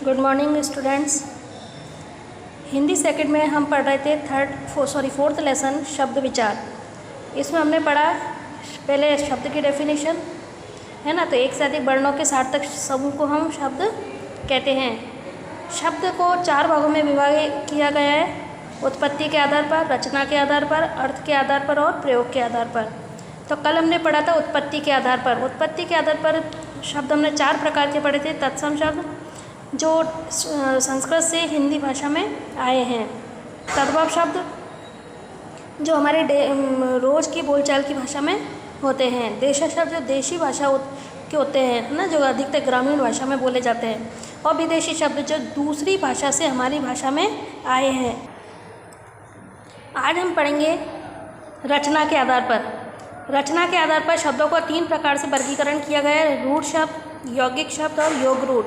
Good morning students. Hindi second में हम पढ़ रहे थे फोर्थ लेसन शब्द विचार। इसमें हमने पढ़ा पहले शब्द की डेफिनेशन है ना। तो एक से अधिक वर्णों के सार्थक समूह को हम शब्द कहते हैं। शब्द को 4 भागों में विभाजित किया गया है, उत्पत्ति के आधार पर, रचना के आधार पर, अर्थ के आधार पर और प्रयोग के आधार पर। तो कल हमने पढ़ा था उत्पत्ति के आधार पर। उत्पत्ति के आधार पर शब्द हमने 4 प्रकार के पढ़े थे। तत्सम शब्द जो संस्कृत से हिंदी भाषा में आए हैं, तद्भव शब्द जो हमारे रोज़ की बोलचाल की भाषा में होते हैं, देशज शब्द जो देशी भाषा के होते हैं ना, जो अधिकतर ग्रामीण भाषा में बोले जाते हैं, और विदेशी शब्द जो दूसरी भाषा से हमारी भाषा में आए हैं। आज हम पढ़ेंगे रचना के आधार पर। रचना के आधार पर शब्दों को 3 प्रकार से वर्गीकरण किया गया है: रूढ़ शब्द, यौगिक शब्द और योग रूढ़।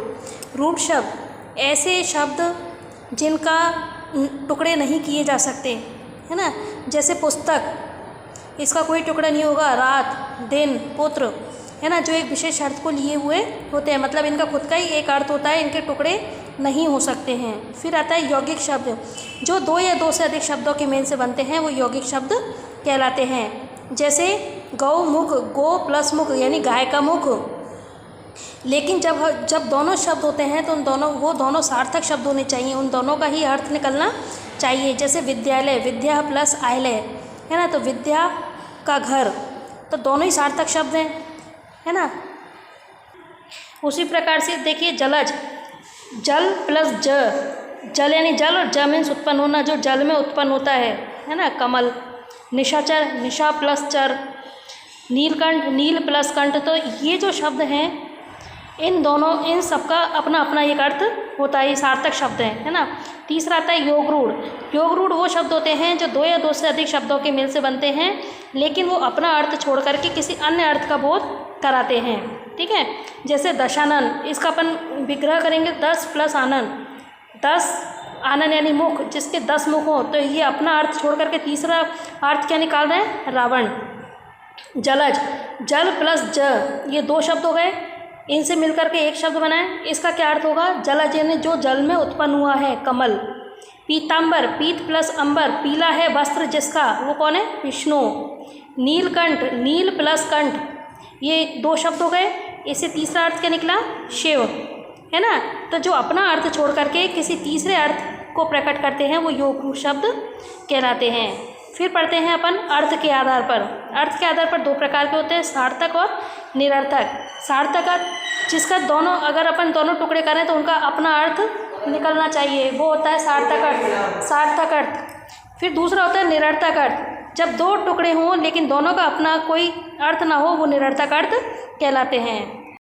रूढ़ शब्द ऐसे शब्द जिनका टुकड़े नहीं किए जा सकते, है ना। जैसे पुस्तक, इसका कोई टुकड़ा नहीं होगा। रात, दिन, पुत्र, है ना, जो एक विशेष अर्थ को लिए हुए होते हैं, मतलब इनका खुद का ही एक अर्थ होता है, इनके टुकड़े नहीं हो सकते हैं। फिर आता है यौगिक शब्द, जो 2 या 2 से अधिक शब्दों के मेल से बनते हैं, वो यौगिक शब्द कहलाते हैं। जैसे गौ मुख, गो प्लस मुख यानी गाय का मुख। लेकिन जब दोनों शब्द होते हैं तो वो दोनों सार्थक शब्द होने चाहिए, उन दोनों का ही अर्थ निकलना चाहिए। जैसे विद्यालय, विद्या प्लस आलय, है ना, तो विद्या का घर, तो दोनों ही सार्थक शब्द हैं, है ना। उसी प्रकार से देखिए जलज, जल प्लस जल यानी जल, और ज मीन्स उत्पन्न होना, जो जल में उत्पन्न होता है ना। कमल। निशाचर, निशा प्लस चर। नीलकंठ, नील प्लस कंठ। तो ये जो शब्द हैं इन सबका अपना अपना एक अर्थ होता है, ये सार्थक शब्द हैं, है ना। तीसरा आता है योग रूढ़। योग रूढ़ वो शब्द होते हैं जो 2 या 2 से अधिक शब्दों के मेल से बनते हैं, लेकिन वो अपना अर्थ छोड़ करके किसी अन्य अर्थ का बोध कराते हैं, ठीक है। जैसे दशानन, इसका अपन विग्रह करेंगे 10 प्लस आनन। 10 आनन यानी मुख, जिसके 10 मुख हो, तो ये अपना अर्थ छोड़ करके तीसरा अर्थ क्या निकाल रहे हैं? रावण। जलज, जल प्लस ज, ये 2 शब्द हो गए, इनसे मिलकर के एक शब्द बना है। इसका क्या अर्थ होगा? जलज यानी जो जल में उत्पन्न हुआ है, कमल। पीतांबर, पीत प्लस अंबर, पीला है वस्त्र जिसका, वो कौन है? विष्णु। नीलकंठ, नील प्लस कंठ, ये 2 शब्द हो गए, इससे तीसरा अर्थ क्या निकला? शिव, है ना। तो जो अपना अर्थ छोड़ करके किसी तीसरे अर्थ को प्रकट करते हैं, वो योग रूढ़ शब्द कहलाते हैं। फिर पढ़ते हैं अपन अर्थ के आधार पर। अर्थ के आधार पर 2 प्रकार के होते हैं, सार्थक और निरर्थक। सार्थक अर्थ जिसका अगर अपन दोनों टुकड़े करें तो उनका अपना अर्थ निकलना चाहिए, वो होता है सार्थक अर्थ। सार्थक अर्थ। फिर दूसरा होता है निरर्थक अर्थ, जब 2 टुकड़े हों लेकिन दोनों का अपना कोई अर्थ ना हो, वो निरर्थक अर्थ कहलाते हैं।